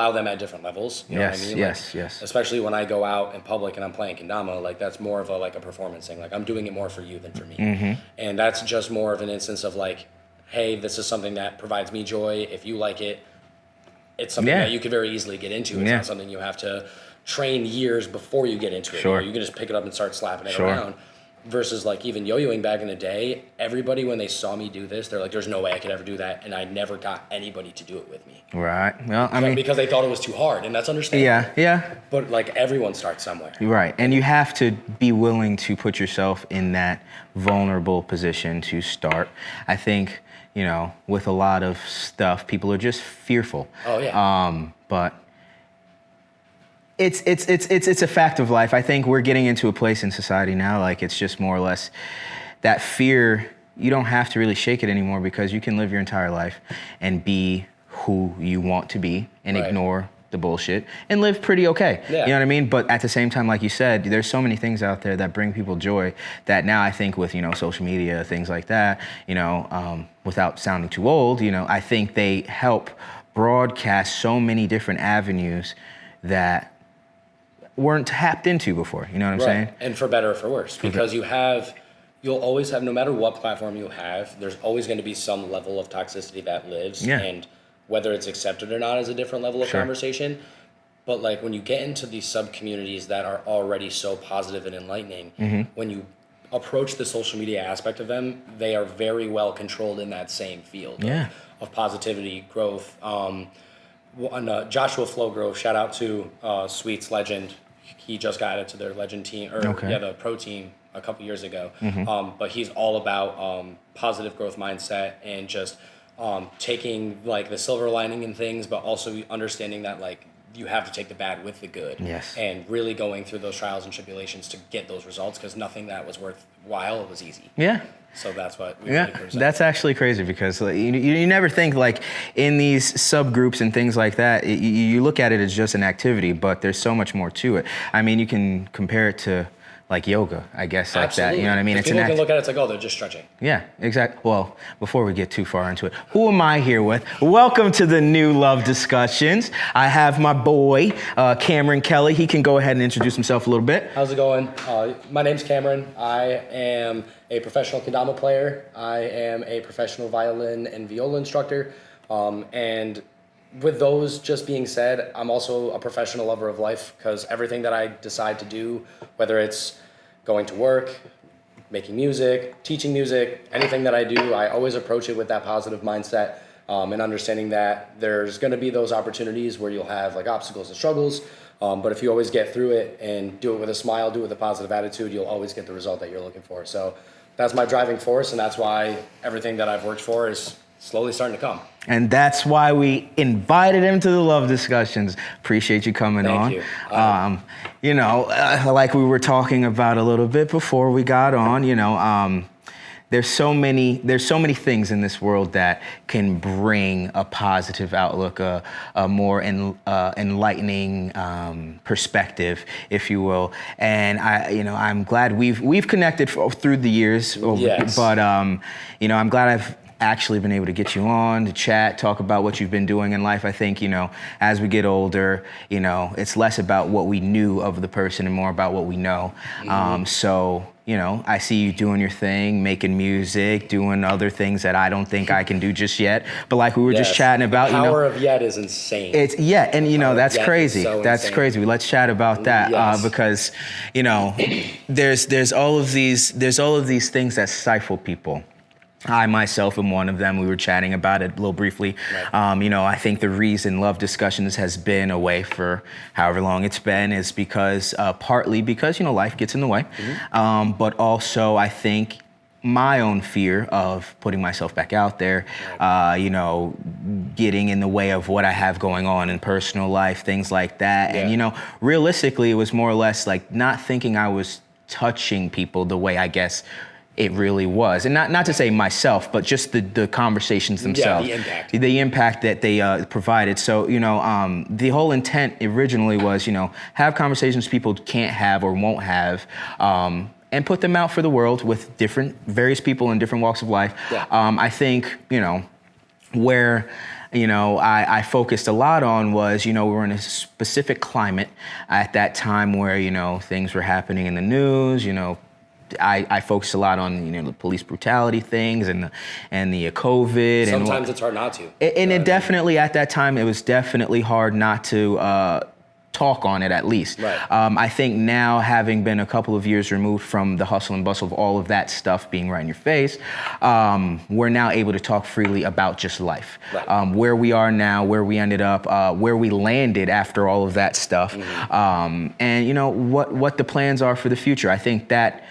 allow them at different levels. You know what I mean? Yes. Especially when I go out in public and I'm playing Kendama, like that's more of a performance thing. Like I'm doing it more for you than for me. And that's just more of an instance of like, hey, this is something that provides me joy. If you like it, it's something that you could very easily get into. It's not something you have to train years before you get into it. Sure. You can just pick it up and start slapping it around. Versus like even yo-yoing back in the day, everybody when they saw me do this, they're like, there's no way I could ever do that. And I never got anybody to do it with me. Right. Well, I mean, because they thought it was too hard, and that's understandable. Yeah. But like everyone starts somewhere. Right. And you have to be willing to put yourself in that vulnerable position to start. I think, you know, with a lot of stuff, people are just fearful. Oh yeah. But it's a fact of life. I think we're getting into a place in society now, like it's just more or less that fear. You don't have to really shake it anymore because you can live your entire life and be who you want to be and ignore the bullshit and live pretty okay. Yeah. You know what I mean? But at the same time, like you said, there's so many things out there that bring people joy that now I think with, you know, social media, things like that, you know, without sounding too old, you know, I think they help broadcast so many different avenues that weren't tapped into before. You know what I'm saying? And for better or for worse, because you'll always have, no matter what platform you have, there's always going to be some level of toxicity that lives. Yeah. And whether it's accepted or not is a different level of conversation. But like when you get into these sub communities that are already so positive and enlightening, when you approach the social media aspect of them, they are very well controlled in that same field of positivity, growth. Joshua Flowgrove, shout out to Sweet's legend. He just got added to their legend team, or the pro team a couple years ago. But he's all about positive growth mindset and just taking like the silver lining in things, but also understanding that like you have to take the bad with the good. Yes. And really going through those trials and tribulations to get those results, because nothing that was worthwhile was easy. Yeah. So that's what we really present. That's actually crazy because like, you never think like in these subgroups and things like that, you look at it as just an activity, but there's so much more to it. I mean, you can compare it to like yoga, I guess, like that. You know what I mean? It's people can look at it, it's like, oh, they're just stretching. Yeah, exactly. Well, before we get too far into it, who am I here with? Welcome to the New Love Discussions. I have my boy, Cameron Kelly. He can go ahead and introduce himself a little bit. How's it going? My name's Cameron. I am a professional Kendama player. I am a professional violin and viola instructor. And with those just being said, I'm also a professional lover of life, because everything that I decide to do, whether it's going to work, making music, teaching music, anything that I do, I always approach it with that positive mindset, and understanding that there's going to be those opportunities where you'll have like obstacles and struggles. But if you always get through it and do it with a smile, do it with a positive attitude, you'll always get the result that you're looking for. So that's my driving force, and that's why everything that I've worked for is slowly starting to come. And that's why we invited him to the Love Discussions. Appreciate you coming on. Thank you. You know, like we were talking about a little bit before we got on, you know, there's so many things in this world that can bring a positive outlook, a more enlightening perspective, if you will. And I'm glad we've connected through the years. Yes. But you know, I'm glad I've actually been able to get you on to chat, talk about what you've been doing in life. I think, you know, as we get older, you know, it's less about what we knew of the person and more about what we know. So, you know, I see you doing your thing, making music, doing other things that I don't think I can do just yet. But like we were just chatting about, the power of yet is insane. It's and you know, that's crazy. That's insane. Crazy. Let's chat about that because, you know, there's all of these things that stifle people. I myself am one of them. We were chatting about it a little briefly. Right. You know, I think the reason Love Discussions has been away for however long it's been is because, partly because, you know, life gets in the way. But also I think my own fear of putting myself back out there, you know, getting in the way of what I have going on in personal life, things like that. And, you know, realistically, it was more or less like not thinking I was touching people the way I guess it really was. And not to say myself, but just the conversations themselves. Yeah, the impact that they provided. So, you know, the whole intent originally was, you know, have conversations people can't have or won't have, and put them out for the world with various people in different walks of life. I think, you know, where I focused a lot on was, we were in a specific climate at that time where, things were happening in the news, I focused a lot on the police brutality things and the COVID. Sometimes it's hard not to. And it definitely at that time it was definitely hard not to talk on it at least. Right. I think now, having been a couple of years removed from the hustle and bustle of all of that stuff being right in your face, we're now able to talk freely about just life. Right. Where we are now, where we ended up, where we landed after all of that stuff, and what the plans are for the future. I think that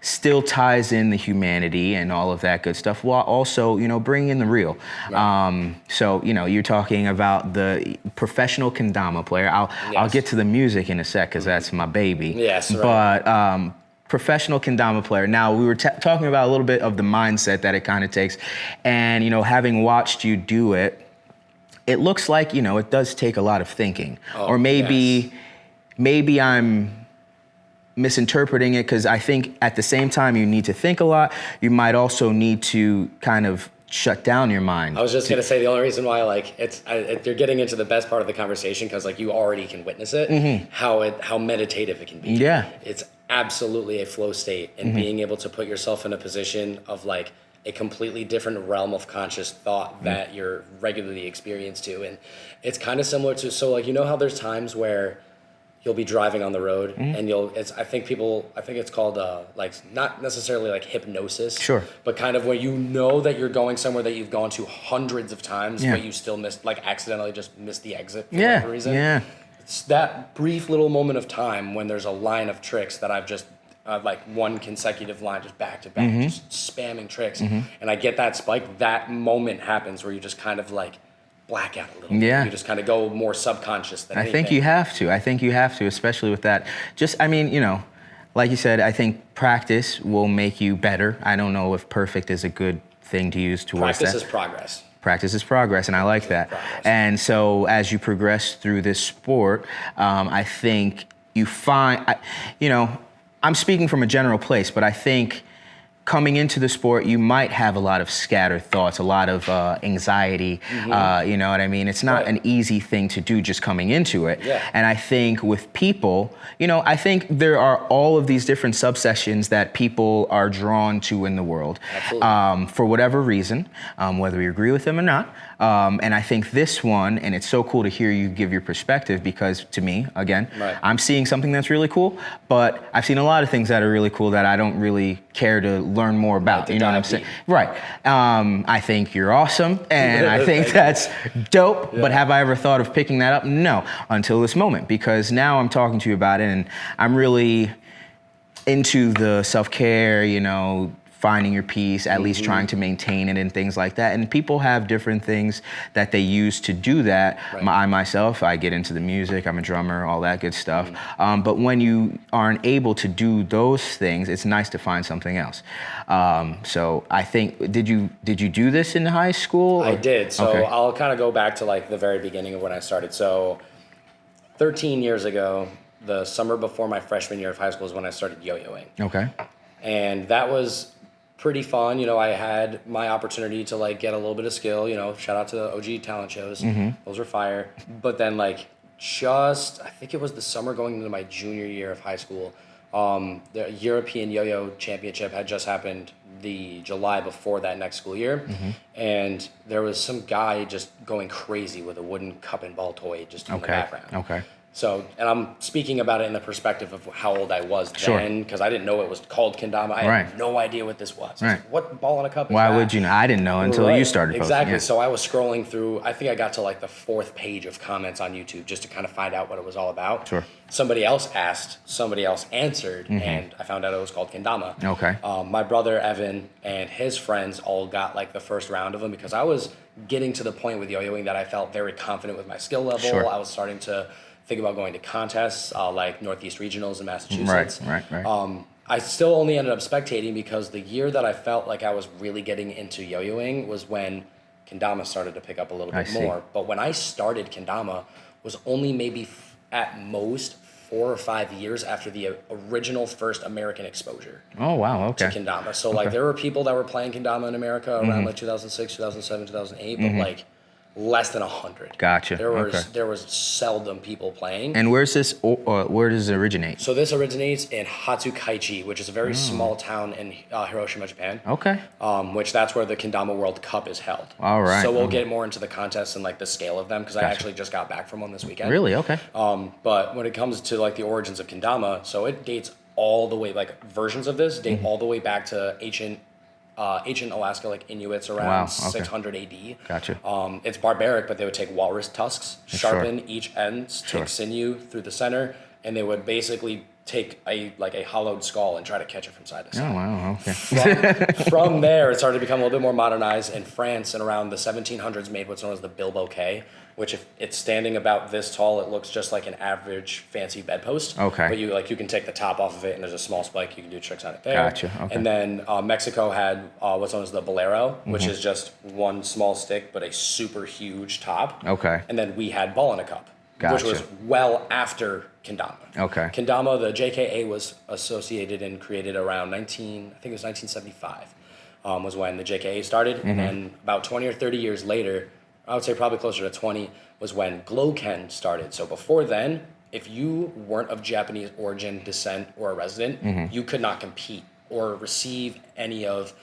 still ties in the humanity and all of that good stuff, while also, bringing in the real. Right. So, you're talking about the professional kendama player. I'll get to the music in a sec, because that's my baby. Yes, right. But professional kendama player. Now, we were talking about a little bit of the mindset that it kind of takes. And, having watched you do it, it looks like, it does take a lot of thinking. Or maybe I'm misinterpreting it, because I think at the same time you need to think a lot. You might also need to kind of shut down your mind. I was just gonna say, the only reason why you're getting into the best part of the conversation, because you already can witness it, how meditative it can be. Yeah, it's absolutely a flow state, and being able to put yourself in a position of a completely different realm of conscious thought that you're regularly experienced to. And it's kind of similar to, how there's times where you'll be driving on the road and I think it's called not necessarily hypnosis. Sure. But kind of where that you're going somewhere that you've gone to hundreds of times, but you still accidentally just missed the exit for whatever reason. Yeah. It's that brief little moment of time when there's a line of tricks that I've just one consecutive line, just back to back, just spamming tricks. And I get that spike. That moment happens where you just kind of black out a little bit. You just kind of go more subconscious than anything. I think you have to, especially with that. Like you said, I think practice will make you better. I don't know if perfect is a good thing to use towards that. Practice is progress. Practice is progress, and I like that. And so as you progress through this sport, I think you find, I'm speaking from a general place, but I think coming into the sport, you might have a lot of scattered thoughts, a lot of anxiety. You know what I mean? It's not an easy thing to do just coming into it. And I think with people, I think there are all of these different subsections that people are drawn to in the world. For whatever reason, whether you agree with them or not. And I think this one, and it's so cool to hear you give your perspective, because to me, again, I'm seeing something that's really cool, but I've seen a lot of things that are really cool that I don't really care to learn more about. You know what I'm saying? Right. I think you're awesome, and I think that's dope, but have I ever thought of picking that up? No, until this moment, because now I'm talking to you about it, and I'm really into the self-care, finding your peace, at least trying to maintain it and things like that. And people have different things that they use to do that. I myself, I get into the music, I'm a drummer, all that good stuff. But when you aren't able to do those things, it's nice to find something else. So I think, did you do this in high school? I did. So I'll kind of go back to the very beginning of when I started. So 13 years ago, the summer before my freshman year of high school is when I started yo-yoing. Okay. And that was pretty fun. I had my opportunity to get a little bit of skill, shout out to the OG talent shows. Those were fire. But then I think it was the summer going into my junior year of high school, the European Yo-Yo Championship had just happened the July before that next school year. And there was some guy just going crazy with a wooden cup and ball toy just in the background. So, and I'm speaking about it in the perspective of how old I was then, because I didn't know it was called Kendama. I had no idea what this was. What ball in a cup is Why that? would you know? I didn't know until you started posting. Exactly. So I was scrolling through, I think I got to the 4th page of comments on YouTube just to kind of find out what it was all about. Somebody else asked, somebody else answered, and I found out it was called Kendama. My brother Evan and his friends all got the first round of them, because I was getting to the point with yo-yoing that I felt very confident with my skill level. I was starting to think about going to contests like Northeast Regionals in Massachusetts. I still only ended up spectating because the year that I felt like I was really getting into yo-yoing was when Kendama started to pick up a little bit more. But when I started Kendama was only maybe at most 4 or 5 years after the original first American exposure. Oh, wow, okay. To Kendama. So there were people that were playing Kendama in America around 2006, 2007, 2008, but less than 100. Gotcha. There was seldom people playing. And where's this? Where does it originate? So this originates in Hatsukaichi, which is a very small town in Hiroshima, Japan. Okay. Which that's where the Kendama World Cup is held. All right. So we'll get more into the contests and like the scale of them because I actually just got back from one this weekend. Really? Okay. But when it comes to like the origins of Kendama, so it dates all the way, like versions of this date all the way back to ancient Alaska, like Inuits around 600 AD. Gotcha. It's barbaric, but they would take walrus tusks, sharpen each end, take sinew through the center, and they would basically take a hollowed skull and try to catch it from side to side. Oh, wow, okay. From there, it started to become a little bit more modernized, and France in around the 1700s made what's known as the bilboquet, which if it's standing about this tall, it looks just like an average fancy bedpost. Okay. But you can take the top off of it, and there's a small spike. You can do tricks on it there. Gotcha. Okay. And then Mexico had what's known as the bolero, which is just one small stick but a super huge top. Okay. And then we had ball in a cup, Gotcha. which was well after Kendama. Okay. Kendama, the JKA was associated and created around 1975, was when the JKA started. And about 20 or 30 years later, I would say probably closer to 20, was when Gloken started. So before then, if you weren't of Japanese origin, descent, or a resident, you could not compete or receive any of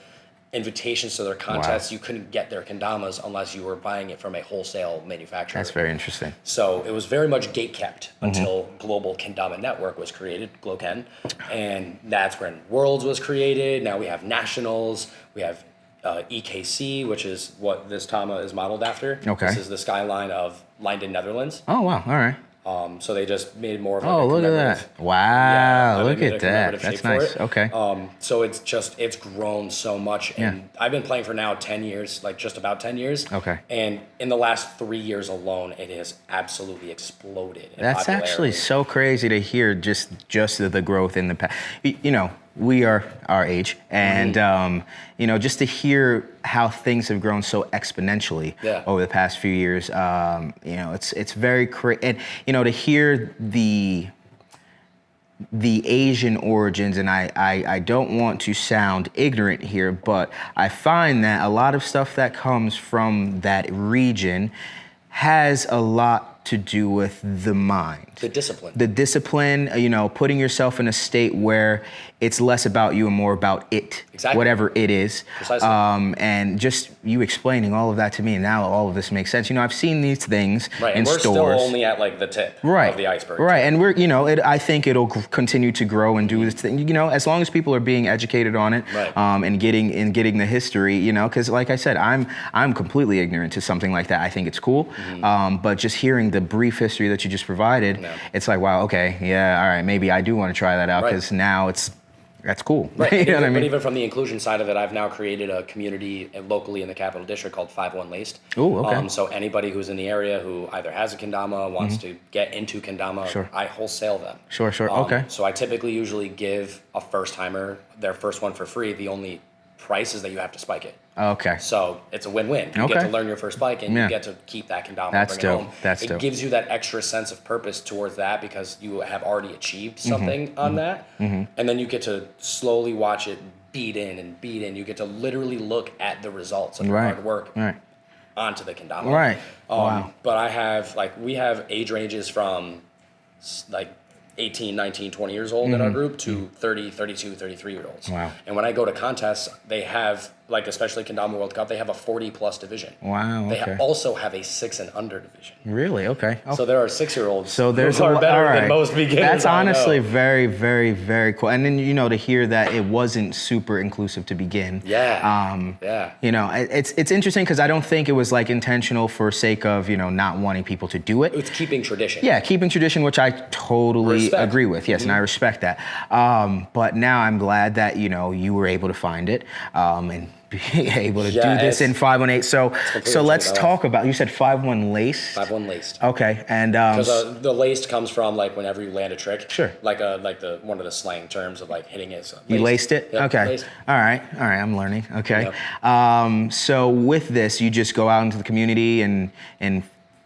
invitations to their contests. Wow. You couldn't get their kendamas unless you were buying it from a wholesale manufacturer. That's very interesting. So it was very much gate-kept until Global Kendama Network was created, Gloken, and that's when Worlds was created. Now we have Nationals, we have EKC, which is what this Tama is modeled after. Okay. This is the skyline of Leiden, Netherlands. Oh, wow, all right. So they just made more of like Oh, a look at commemorative- that. Wow, they look made a at that. commemorative That's shape for nice. it. Okay. So it's grown so much, and I've been playing for now 10 years, like just about 10 years. Okay. And in the last 3 years alone, it has absolutely exploded in That's popularity. actually so crazy to hear just the growth in the past. You know, we are our age, and you know, just to hear how things have grown so exponentially over the past few years, you know, it's very crazy. And you know, to hear the Asian origins, and I don't want to sound ignorant here, but I find that a lot of stuff that comes from that region has a lot to do with the mind. The discipline. The discipline, you know, putting yourself in a state where it's less about you and more about it, whatever it is. Precisely. And just you explaining all of that to me, and now all of this makes sense. You know, I've seen these things Right, in and we're stores. still only at like the tip of the iceberg. Right, and we're, you know, I think it'll continue to grow and do this thing. You know, as long as people are being educated on it, and getting the history, you know, because like I said, I'm completely ignorant to something like that. I think it's cool, but just hearing the brief history that you just provided, it's like, wow, okay, yeah, all right, maybe I do want to try that out because now that's cool. Right. You know what I mean? But even from the inclusion side of it, I've now created a community locally in the Capital District called fiveonelaced. Oh, okay. So anybody who's in the area who either has a kendama, wants to get into kendama, I wholesale them. Sure, okay. So I typically usually give a first timer their first one for free. The only price is that you have to spike it. Okay. So it's a win-win. You get to learn your first spike, and you get to keep that kendama and bring it home. That's dope. It gives you that extra sense of purpose towards that because you have already achieved something on that. And then you get to slowly watch it beat in and beat in. You get to literally look at the results of your hard work onto the kendama. Right. Wow. But we have age ranges from like 18, 19, 20 years old in our group to 30, 32, 33-year-olds. Wow. And when I go to contests, they have, like especially Kendama World Cup, they have a 40-plus division. Wow, okay. They also have a 6 and under division. Really? Okay. So there are 6-year-olds who are better than most beginners. That's honestly very, very, very cool. And then, you know, to hear that it wasn't super inclusive to begin. Yeah. You know, it's interesting because I don't think it was like intentional for sake of, you know, not wanting people to do it. It's keeping tradition. Yeah, keeping tradition, which I totally agree with. Yes, and I respect that. But now I'm glad that, you know, you were able to find it and be able to do this in 518. So let's talk about, you said 5-1-laced? 5-1-laced. Okay, and because the laced comes from like whenever you land a trick. Sure. Like the one of the slang terms of like hitting it. So you laced it? Yep, okay. Laced. All right, I'm learning. Okay. Yep. So with this, you just go out into the community and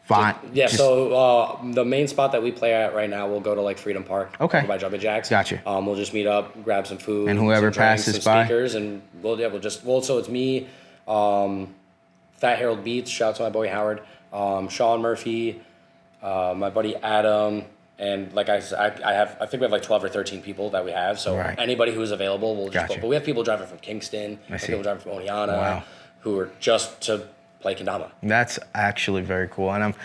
find. Yeah. So the main spot that we play at right now, we'll go to like Freedom Park. Okay. Over by Jumpin' Jacks. Gotcha. We'll just meet up, grab some food, and whoever some drinks, passes some by. speakers, and so it's me, Fat Harold Beats, shout out to my boy Howard, Sean Murphy, my buddy Adam, and like I think we have like 12 or 13 people that we have. So anybody who's available, we'll just. But we have people driving from Kingston, people driving from Oneana, who are just to play Kendama. That's actually very cool, and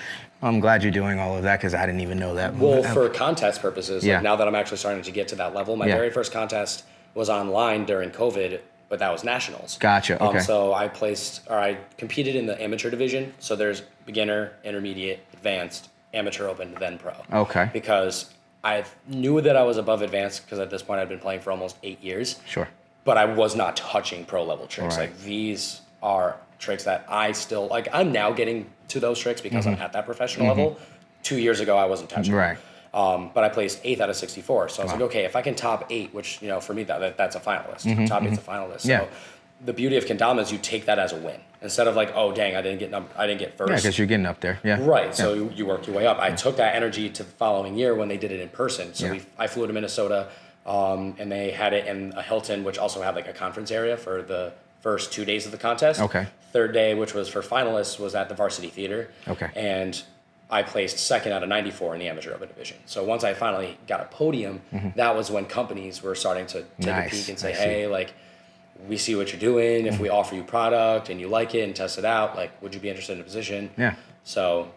I'm glad you're doing all of that because I didn't even know that. Well, for contest purposes, like now that I'm actually starting to get to that level, my very first contest was online during COVID, but that was nationals. Gotcha. Okay. So I competed in the amateur division. So there's beginner, intermediate, advanced, amateur open, then pro. Okay. Because I knew that I was above advanced because at this point I'd been playing for almost 8 years. Sure. But I was not touching pro level tricks. Like these are tricks that I still like. I'm now getting to those tricks because I'm at that professional level. 2 years ago I wasn't touching. Right. But I placed 8th out of 64. So I was like, okay, if I can top 8, which for me that's a finalist. Top 8's a finalist. So the beauty of Kendama is you take that as a win instead of like, oh dang, I didn't get first. Yeah, because you're getting up there. Yeah. Right. So you work your way up. I took that energy to the following year when they did it in person. So I flew to Minnesota, and they had it in a Hilton, which also had like a conference area for the first 2 days of the contest. Okay. Third day, which was for finalists, was at the Varsity Theater. Okay. And I placed 2nd out of 94 in the amateur open division. So once I finally got a podium, that was when companies were starting to take a peek and say, hey, like, we see what you're doing. If we offer you product and you like it and test it out, like, would you be interested in a position? Yeah. So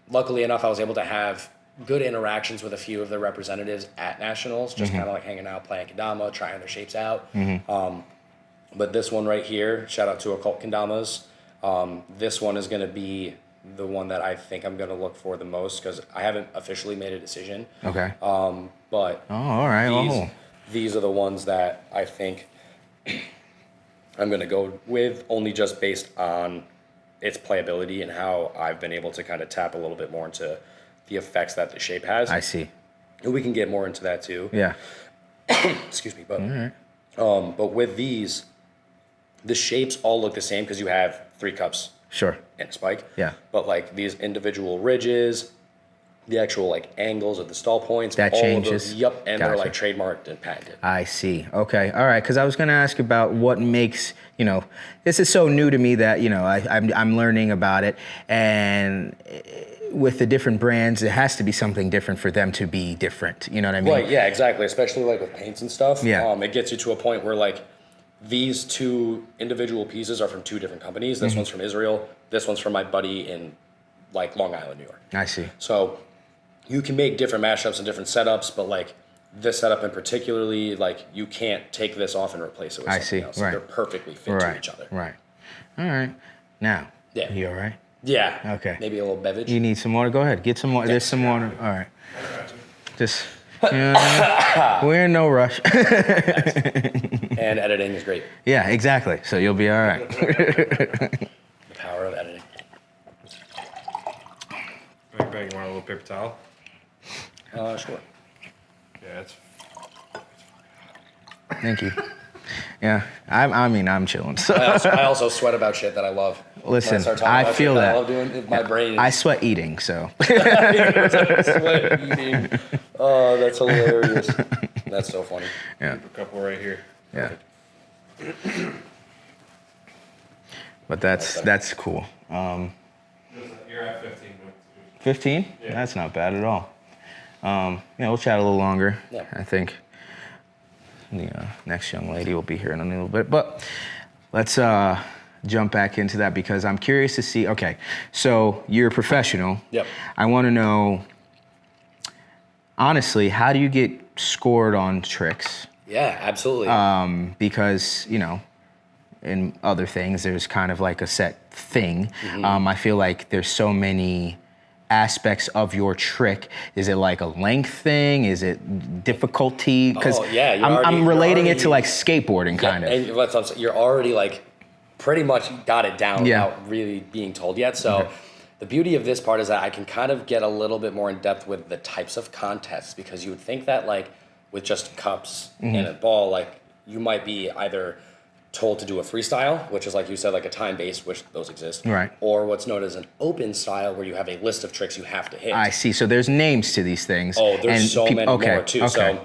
luckily enough, I was able to have good interactions with a few of the representatives at nationals, just kind of like hanging out, playing Kendama, trying their shapes out. But this one right here, shout out to Occult Kendamas. This one is going to be the one that I think I'm going to look for the most because I haven't officially made a decision. Okay. But all right. These are the ones that I think I'm going to go with, only just based on its playability and how I've been able to kind of tap a little bit more into the effects that the shape has. I see. And we can get more into that too. Yeah. Excuse me, but with these, the shapes all look the same because you have 3 cups. Sure. And a spike. Yeah. But like these individual ridges, the actual like angles of the stall points, that all changes. Of those, and they're like trademarked and patented. I see. Okay. All right. Because I was going to ask about what makes, this is so new to me that, I'm learning about it. And with the different brands, it has to be something different for them to be different. You know what I mean? Right. Yeah, exactly. Especially like with paints and stuff. Yeah. It gets you to a point where like these 2 individual pieces are from 2 different companies. This one's from Israel. This one's from my buddy in like Long Island, New York. I see. So you can make different mashups and different setups, but like this setup in particularly, like you can't take this off and replace it with something else. Right. They're perfectly fit to each other. Right. All right. Now, you all right? Yeah. Okay. Maybe a little beverage. You need some water? Go ahead. Get some water. There's some water. All right. Just, we're in no rush. And editing is great. Yeah, exactly. So you'll be all right. The power of editing. Greg, you want a little paper towel? Sure. Yeah, it's Thank you. Yeah, I'm chilling. So. I also sweat about shit that I love. Listen, I feel that. I love doing my brain. I sweat eating, so. Sweat eating. Oh, that's hilarious. That's so funny. a couple right here. Yeah. But that's cool. You're at 15 minutes. 15? Yeah. That's not bad at all. We'll chat a little longer. Yeah. I think the next young lady will be here in a little bit. But let's jump back into that because I'm curious to see, okay, so you're a professional. Yep. I want to know, honestly, how do you get scored on tricks? Yeah, absolutely. Because, in other things, there's kind of like a set thing. I feel like there's so many aspects of your trick. Is it like a length thing? Is it difficulty? Because I'm relating it to like skateboarding kind of. And that's what I'm saying. You're already like pretty much got it down without really being told yet. So the beauty of this part is that I can kind of get a little bit more in depth with the types of contests because you would think that like with just cups and a ball, like you might be either told to do a freestyle, which is like you said, like a time-based, which those exist. Right. Or what's known as an open style, where you have a list of tricks you have to hit. I see. So there's names to these things. Oh, there's so many more too. Okay.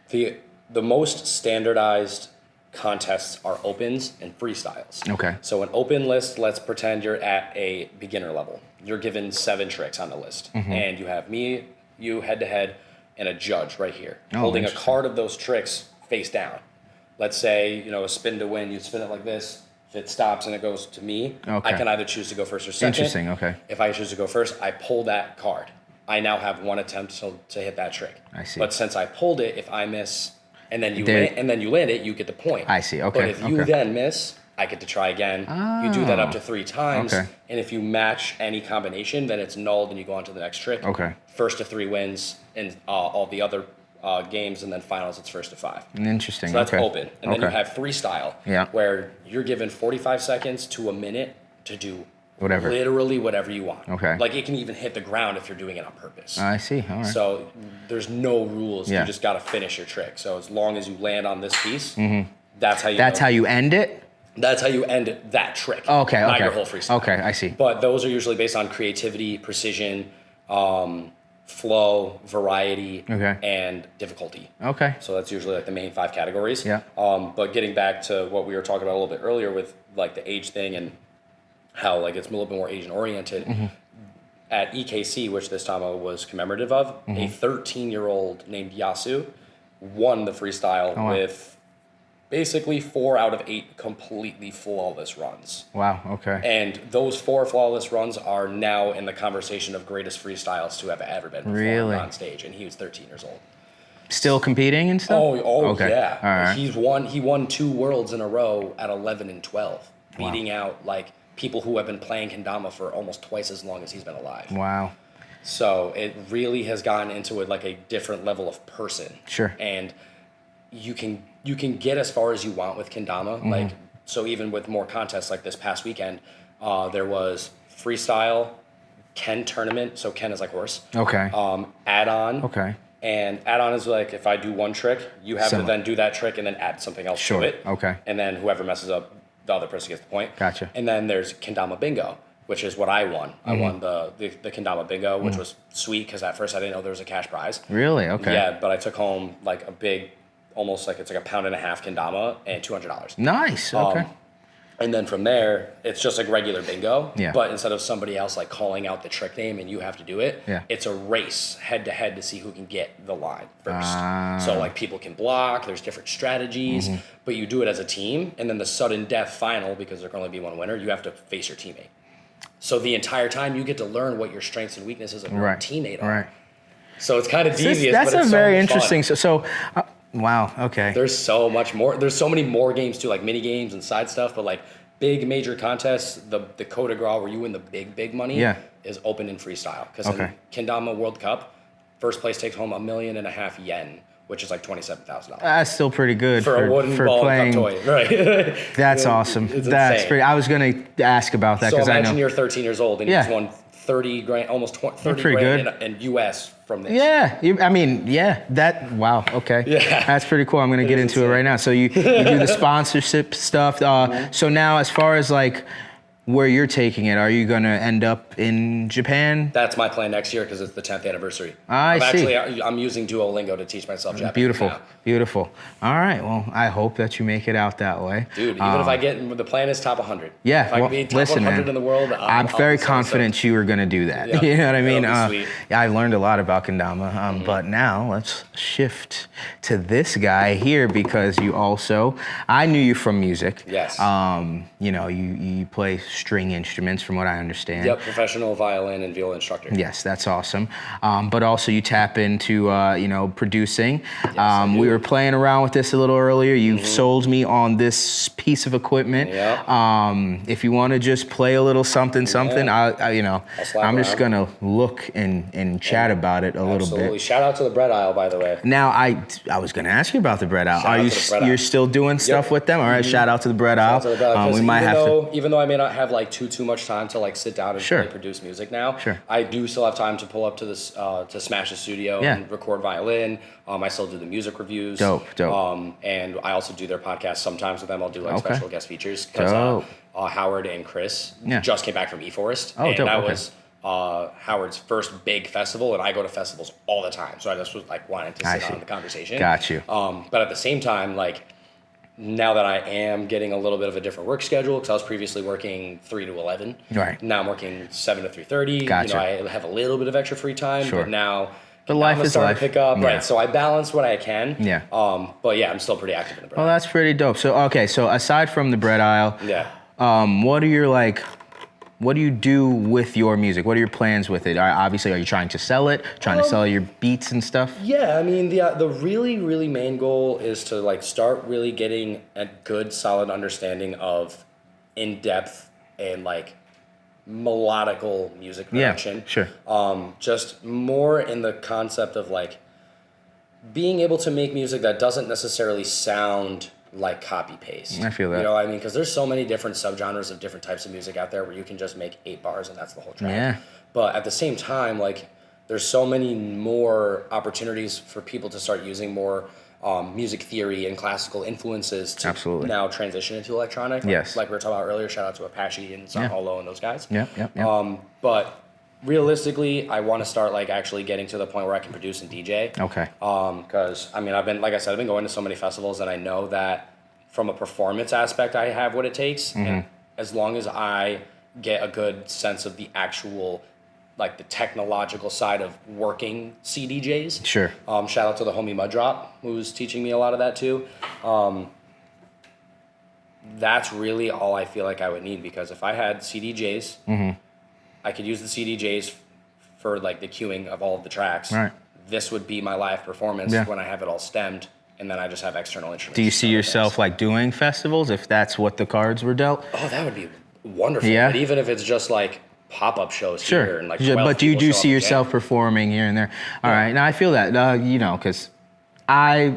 So the most standardized contests are opens and freestyles. Okay. So an open list, let's pretend you're at a beginner level. You're given 7 tricks on the list. And you have me, you head to head, and a judge right here, holding a card of those tricks face down. Let's say, a spin to win, you spin it like this. If it stops and it goes to me, I can either choose to go first or second. Interesting, okay. If I choose to go first, I pull that card. I now have 1 attempt to hit that trick. I see. But since I pulled it, if I miss and then you land it, you get the point. I see, okay. But if you then miss, I get to try again. You do that up to 3 times. Okay. And if you match any combination, then it's nulled and you go on to the next trick. Okay. First to 3 wins in all the other games, and then finals it's first to 5. Interesting. So that's okay. open. And then you have freestyle, where you're given 45 seconds to a minute to do whatever, literally whatever you want. Okay. Like it can even hit the ground if you're doing it on purpose. I see. All right. So there's no rules. You just got to finish your trick. So as long as you land on this piece, that's how you. That's how you end it. That's how you end that trick. Okay. Not your whole freestyle. Okay, I see. But those are usually based on creativity, precision, flow, variety, and difficulty. Okay. So that's usually like the main 5 categories. Yeah. But getting back to what we were talking about a little bit earlier with like the age thing and how like it's a little bit more Asian oriented. At EKC, which this time I was commemorative of, a 13-year-old named Yasu won the freestyle with basically 4 out of 8 completely flawless runs. Wow, okay. And those 4 flawless runs are now in the conversation of greatest freestyles to have ever been performed on stage. And he was 13 years old. Still competing and stuff? Okay. Yeah. All right. He won 2 worlds in a row at 11 and 12, beating out like people who have been playing kendama for almost twice as long as he's been alive. Wow. So it really has gotten into it like a different level of person. Sure. And you can get as far as you want with kendama. Like, so even with more contests like this past weekend, there was freestyle, Ken tournament. So Ken is like horse. Okay. Add-on. Okay. And add-on is like if I do one trick, you have to then do that trick and then add something else to it. Okay. And then whoever messes up, the other person gets the point. Gotcha. And then there's kendama bingo, which is what I won. I won the kendama bingo, which was sweet because at first I didn't know there was a cash prize. Really? Okay. Yeah, but I took home like a big, almost like it's like a £1.50 kendama and $200. Nice. Okay. And then from there, it's just like regular bingo. Yeah. But instead of somebody else like calling out the trick name and you have to do it, yeah, it's a race head to head to see who can get the line first. So like people can block, there's different strategies, but you do it as a team. And then the sudden death final, because there can only be one winner, you have to face your teammate. So the entire time you get to learn what your strengths and weaknesses of your teammate are. Right. So it's kind of devious. That's but it's a very so interesting. Fun. Wow. Okay. There's so much more. There's so many more games too, like mini games and side stuff. But like big major contests, the coup de grace where you win the big money is open in freestyle. Because in Kendama World Cup, first place takes home $1.5 million yen, which is like $27,000. That's still pretty good for a wooden ball playing. And cup toy, right? That's awesome. That's insane. pretty. I was gonna ask about that because so I know. Imagine you're 13 years old and you just won 30 grand, almost 30 grand in US from this. Yeah, wow, okay. Yeah. That's pretty cool. I'm going to get into it right now. So you do the sponsorship stuff. So now as far as like where you're taking it, are you going to end up in Japan? That's my plan next year because it's the 10th anniversary. I see. I'm using Duolingo to teach myself Japanese. Beautiful, now. beautiful. All right, well, I hope that you make it out that way. Dude, even if I get, the plan is top 100. Yeah, if I can be top 100 in the world, I'm very confident you are going to do that. Yeah, you know what I mean? Sweet. Yeah, I learned a lot about kendama, but now let's shift to this guy here because I knew you from music. Yes. You know, you play string instruments from what I understand. Yep, professional violin and viola instructor. Yes, that's awesome. But also you tap into, producing. Yes, we were playing around with this a little earlier. You sold me on this piece of equipment. Yep. If you want to just play a little something, I'm just going to look and chat about it a little bit. Absolutely. Shout out to the bread aisle, by the way. Now, I was going to ask you about the bread aisle. You're still doing stuff with them? All right, shout out to the bread aisle. We might even though I may not have like too much time to like sit down and really produce music now, I do still have time to pull up to this to Smash the studio and record violin. I still do the music reviews. Dope. And I also do their podcast sometimes with them. I'll do like special guest features because Howard and Chris just came back from eForest, and that was Howard's first big festival, and I go to festivals all the time, so I just was like wanting to sit on the conversation. Got you. But at the same time, like now that I am getting a little bit of a different work schedule, because I was previously working 3 to 11. Right. Now I'm working 7 to 3:30. Gotcha. You know, I have a little bit of extra free time, Sure. but now But life is starting life. to pick up. Yeah. Right. So I balance what I can. Yeah. But yeah, I'm still pretty active in the bread. Well, that's pretty dope. So, okay, so aside from the bread aisle, Yeah. what do you do with your music? What are your plans with it? Obviously, are you trying to sell it? Trying to sell your beats and stuff? Yeah, I mean, the really, really main goal is to like start really getting a good, solid understanding of in-depth and like melodical music production. Yeah, sure. Just more in the concept of like being able to make music that doesn't necessarily sound like copy paste. I feel that. You know what I mean? Because there's so many different subgenres of different types of music out there where you can just make 8 bars and that's the whole track. Yeah. But at the same time, like there's so many more opportunities for people to start using more music theory and classical influences to Absolutely. now transition into electronic. Yes. Like we were talking about earlier, shout out to Apache and Son Holo and those guys. Yeah. But realistically, I want to start like actually getting to the point where I can produce and DJ. Okay. Because I mean, I've been going to so many festivals, and I know that from a performance aspect, I have what it takes. Mm-hmm. And as long as I get a good sense of the actual, like the technological side of working CDJs. Sure. Shout out to the homie Muddrop, who's teaching me a lot of that too. That's really all I feel like I would need, because if I had CDJs, I could use the CDJs for like the queuing of all of the tracks. Right. This would be my live performance when I have it all stemmed, and then I just have external instruments. Do you see yourself like doing festivals if that's what the cards were dealt? Oh, that would be wonderful. Yeah. But even if it's just like pop-up shows here and like 12 but you people do show see up yourself performing here and there. All right. Now I feel that, you know, because I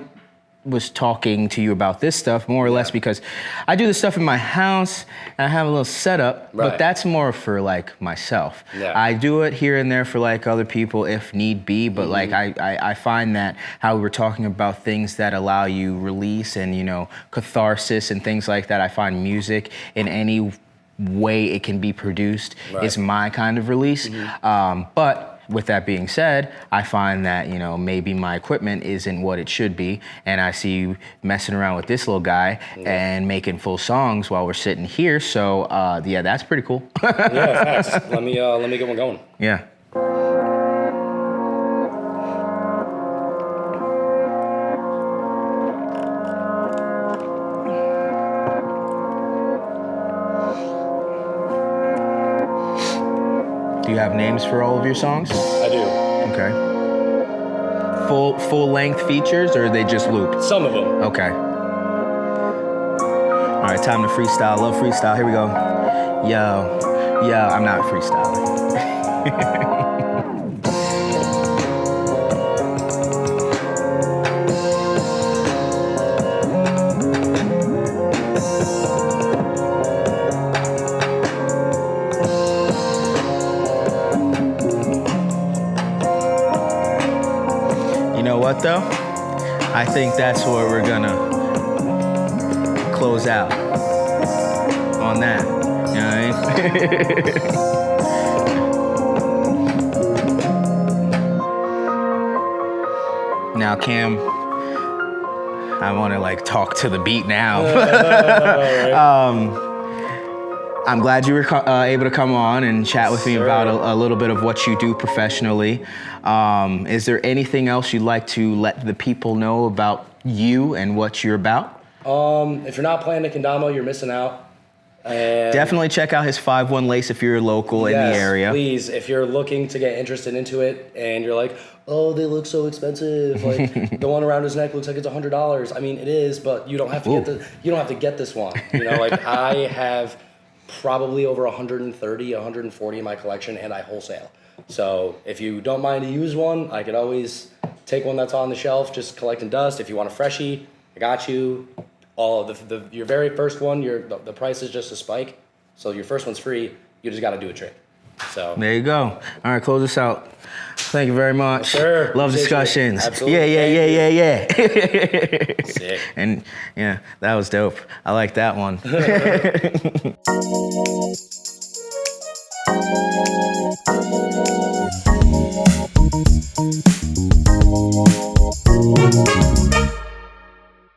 was talking to you about this stuff more or less because I do this stuff in my house and I have a little setup, but that's more for like myself. Yeah. I do it here and there for like other people if need be, but like I find that how we were talking about things that allow you release and, you know, catharsis and things like that, I find music in any way it can be produced is my kind of release. But with that being said, I find that, you know, maybe my equipment isn't what it should be, and I see you messing around with this little guy and making full songs while we're sitting here. So, yeah, that's pretty cool. Yeah, facts. Let me get one going. Yeah. Do you have names for all of your songs? I do. Okay. Full length features, or are they just looped? Some of them. Okay. All right, time to freestyle. Love freestyle. Here we go. Yo, I'm not freestyling. You know what though? I think that's where we're gonna close out on that. You know what I mean? Now, Cam, I want to like talk to the beat now. I'm glad you were able to come on and chat with me about a little bit of what you do professionally. Is there anything else you'd like to let the people know about you and what you're about? If you're not playing the Kendama, you're missing out. And definitely check out his 5-1-Lace if you're local in the area. Please, if you're looking to get interested into it and you're like, oh, they look so expensive. Like the one around his neck looks like it's $100. I mean, it is, but you don't have to get this one. You know, like I have probably over 130, 140 in my collection, and I wholesale. So if you don't mind to use one, I could always take one that's on the shelf, just collecting dust. If you want a freshie, I got you. Your very first one, the price is just a spike. So your first one's free. You just got to do a trick. So there you go. All right, close us out. Thank you very much. Yes, sir. Love Appreciate discussions. Absolutely. Yeah. Sick. And yeah, that was dope. I like that one.